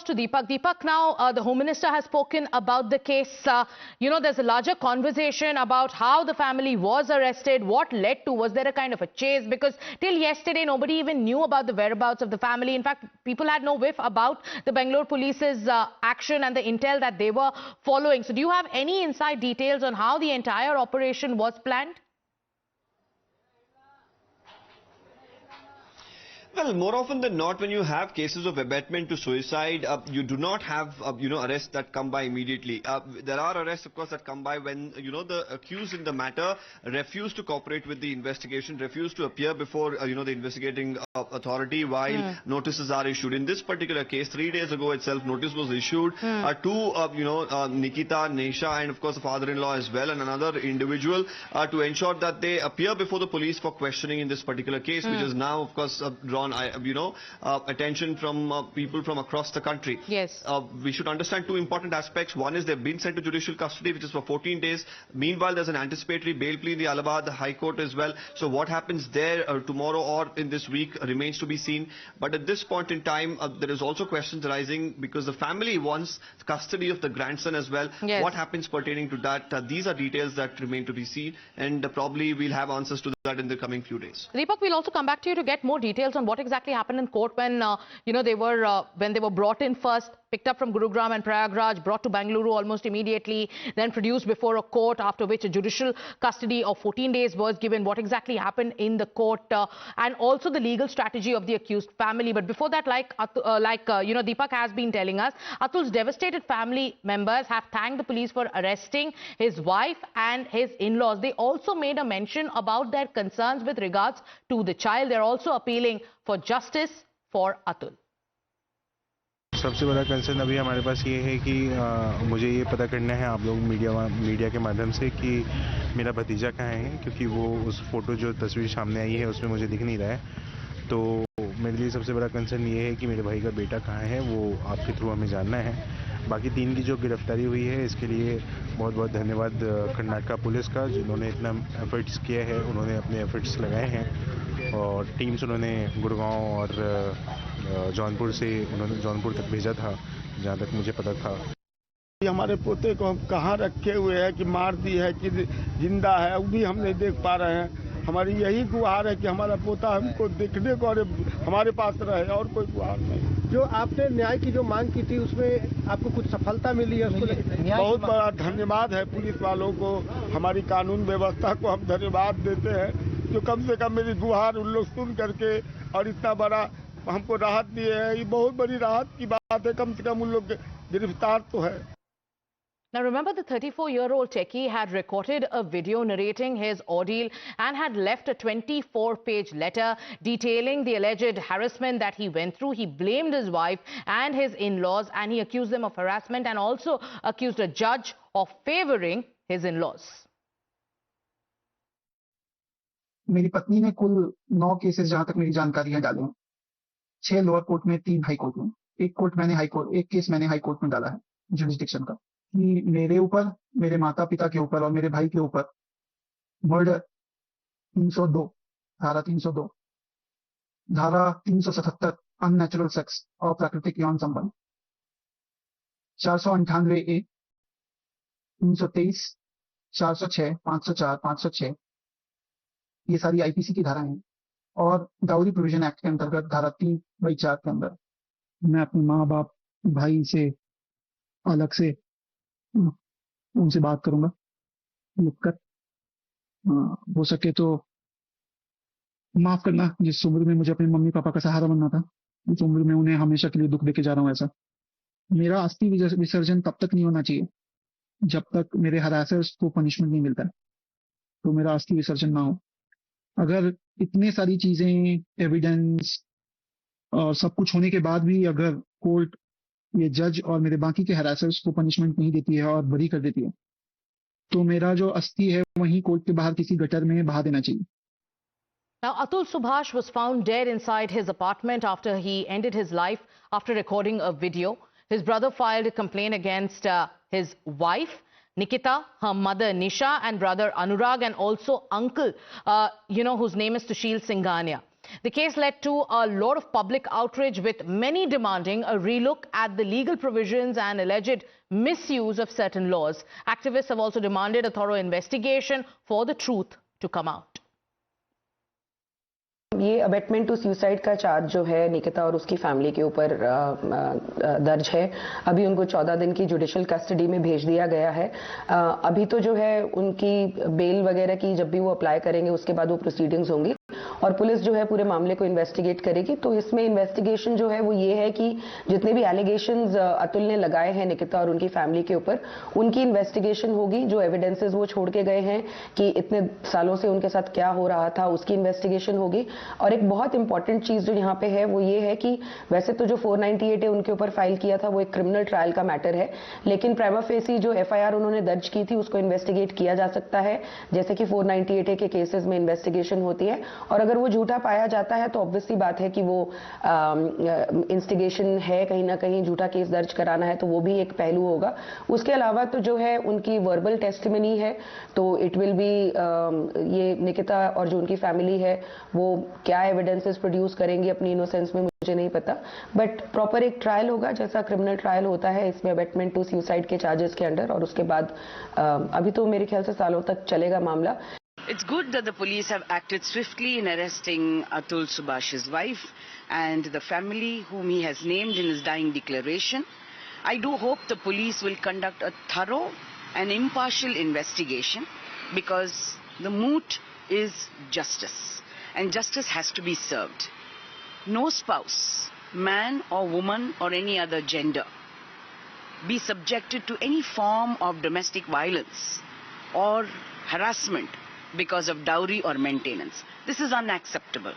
across to Deepak. Deepak, now the Home Minister has spoken about the case. There's a larger conversation about how the family was arrested, what led to, was there a kind of a chase? Because till yesterday, nobody even knew about the whereabouts of the family. In fact, people had no whiff about the Bangalore police's action and the intel that they were following. So do you have any inside details on how the entire operation was planned? Well, more often than not, when you have cases of abetment to suicide, you do not have, arrests that come by immediately. There are arrests, of course, that come by when, the accused in the matter refuse to cooperate with the investigation, refuse to appear before, the investigating authority while notices are issued. In this particular case, 3 days ago itself, notice was issued to, Nikita, Nisha, and of course, the father-in-law as well, and another individual to ensure that they appear before the police for questioning in this particular case, which is now, of course, drawn attention from people from across the country. Yes. We should understand two important aspects. One is they've been sent to judicial custody, which is for 14 days. Meanwhile, there's an anticipatory bail plea in the Allahabad High Court as well. So what happens there tomorrow or in this week remains to be seen. But at this point in time, there is also questions arising because the family wants custody of the grandson as well. Yes. What happens pertaining to that? These are details that remain to be seen, and probably we'll have answers to that in the coming few days. Deepak, we'll also come back to you to get more details on what exactly happened in court when they were brought in first, picked up from Gurugram and Prayagraj, brought to Bangalore almost immediately, then produced before a court, after which a judicial custody of 14 days was given. What exactly happened in the court, and also the legal strategy of the accused family. But before that, Deepak has been telling us, Atul's devastated family members have thanked the police for arresting his wife and his in-laws. They also made a mention about their concerns with regards to the child. They're also appealing for justice for Atul. सबसे बड़ा concern अभी हमारे पास ये है कि मुझे ये पता करना है आप लोग मीडिया के माध्यम से कि मेरा भतीजा कहाँ है, क्योंकि वो उस फोटो जो तस्वीर सामने आई है उसमें मुझे दिख नहीं रहा है। तो मेरे लिए सबसे बड़ा कंसर्न ये है कि मेरे भाई का बेटा कहाँ है, वो आपके थ्रू हमें जानना है। बाकी 3 की जो गिरफ्तारी हुई है इसके लिए बहुत बहुत धन्यवाद कर्नाटका पुलिस का, जिन्होंने इतना एफर्ट्स किया है। उन्होंने अपने एफर्ट्स लगाए हैं और टीम्स उन्होंने गुड़गांव और जौनपुर तक भेजा था, जहाँ तक मुझे पता था। हमारे पोते को हम कहाँ रखे हुए हैं कि मार दी है कि जिंदा है, वो भी हम नहीं देख पा रहे हैं। हमारी यही गुहार है कि हमारा पोता हमको देखने को और हमारे पास रहे, और कोई गुहार नहीं। जो आपने न्याय की जो मांग की थी उसमें आपको कुछ सफलता मिली है, उसको बहुत बड़ा धन्यवाद है पुलिस वालों को, हमारी कानून व्यवस्था को हम धन्यवाद देते हैं, जो कम से कम मेरी गुहार उन लोग सुन करके और इतना बड़ा हमको राहत दिए है। ये बहुत बड़ी राहत की बात है, कम से कम उन लोग गिरफ्तार तो है। Now remember, the 34-year-old techie had recorded a video narrating his ordeal and had left a 24-page letter detailing the alleged harassment that he went through. He blamed his wife and his in-laws, and he accused them of harassment and also accused a judge of favoring his in-laws. मेरी पत्नी ने कुल 9 cases जहां तक मेरी जानकारी है डाले हैं, 6 लोअर कोर्ट में, 3 हाई कोर्ट में। एक केस मैंने हाई कोर्ट में डाला है जुरिसडिक्शन का, कि मेरे ऊपर, मेरे माता पिता के ऊपर और मेरे भाई के ऊपर मर्डर 302, धारा 302, धारा 377 अननेचुरल सेक्स और प्राकृतिक यौन संबंध, 498A, 323, 406, 504, 506, ये सारी आईपीसी की धारा हैं। और डाउरी प्रोविजन एक्ट के अंतर्गत धारा 3/4 के अंदर मैं अपने माँ बाप भाई से अलग से उनसे बात करूंगा, लिखकर। हो सके तो माफ करना, जिस उम्र में मुझे अपने मम्मी पापा का सहारा बनना था, उस उम्र में उन्हें हमेशा के लिए दुख देके जा रहा हूं। ऐसा मेरा अस्थि विसर्जन तब तक नहीं होना चाहिए जब तक मेरे हरासर्स को पनिशमेंट नहीं मिलता है, तो मेरा अस्थि विसर्जन ना हो। अगर इतने सारी चीजें, एविडेंस और सब कुछ होने के बाद भी अगर कोर्ट, ये जज और मेरे बाकी के हरासर्स को पनिशमेंट नहीं देती है और बरी कर देती है, तो मेरा जो अस्थि है वहीं कोर्ट के बाहर किसी गटर में बहा देना चाहिए। Now, Atul Subhash was found dead inside his apartment after he ended his life after recording a video. His brother filed a complaint against his wife, Nikita, her mother Nisha, and brother Anurag, and also uncle, whose name is Tushil Singhania. The case led to a lot of public outrage, with many demanding a relook at the legal provisions and alleged misuse of certain laws. Activists have also demanded a thorough investigation for the truth to come out. ये abetment to suicide का charge जो है निकिता और उसकी family के ऊपर दर्ज है। अभी उनको 14 दिन की जुडिशियल कस्टडी में भेज दिया गया है। अभी तो जो है उनकी बेल वगैरह की जब भी वो अप्लाई करेंगे उसके बाद वो प्रोसीडिंग्स होंगी और पुलिस जो है पूरे मामले को इन्वेस्टिगेट करेगी। तो इसमें इन्वेस्टिगेशन जो है वो ये है कि जितने भी एलिगेशंस अतुल ने लगाए हैं निकिता और उनकी फैमिली के ऊपर, उनकी इन्वेस्टिगेशन होगी। जो एविडेंसेस वो छोड़ के गए हैं कि इतने सालों से उनके साथ क्या हो रहा था, उसकी इन्वेस्टिगेशन होगी। और एक बहुत इंपॉर्टेंट चीज जो यहाँ पे है वो ये है कि वैसे तो जो 498 है उनके ऊपर फाइल किया था वो एक क्रिमिनल ट्रायल का मैटर है, लेकिन प्राइमा फेसी जो FIR उन्होंने दर्ज की थी उसको इन्वेस्टिगेट किया जा सकता है, जैसे कि 498 के केसेस में इन्वेस्टिगेशन होती है। और अगर वो झूठा पाया जाता है तो ऑब्वियसली बात है कि वो इंस्टिगेशन है, कहीं ना कहीं झूठा केस दर्ज कराना है, तो वो भी एक पहलू होगा। उसके अलावा तो जो है उनकी वर्बल टेस्टिमनी है, तो इट विल बी ये निकिता और जो उनकी फैमिली है वो क्या एविडेंसेस प्रोड्यूस करेंगे अपनी इनोसेंस में मुझे नहीं पता, बट प्रॉपर एक ट्रायल होगा जैसा क्रिमिनल ट्रायल होता है इसमें अबेटमेंट टू सुसाइड के चार्जेस के अंडर। और उसके बाद अभी तो मेरे ख्याल से सालों तक चलेगा मामला। It's good that the police have acted swiftly in arresting Atul Subhash's wife and the family whom he has named in his dying declaration. I do hope the police will conduct a thorough and impartial investigation, because the moot is justice and justice has to be served. No spouse, man or woman or any other gender, be subjected to any form of domestic violence or harassment because of dowry or maintenance. This is unacceptable.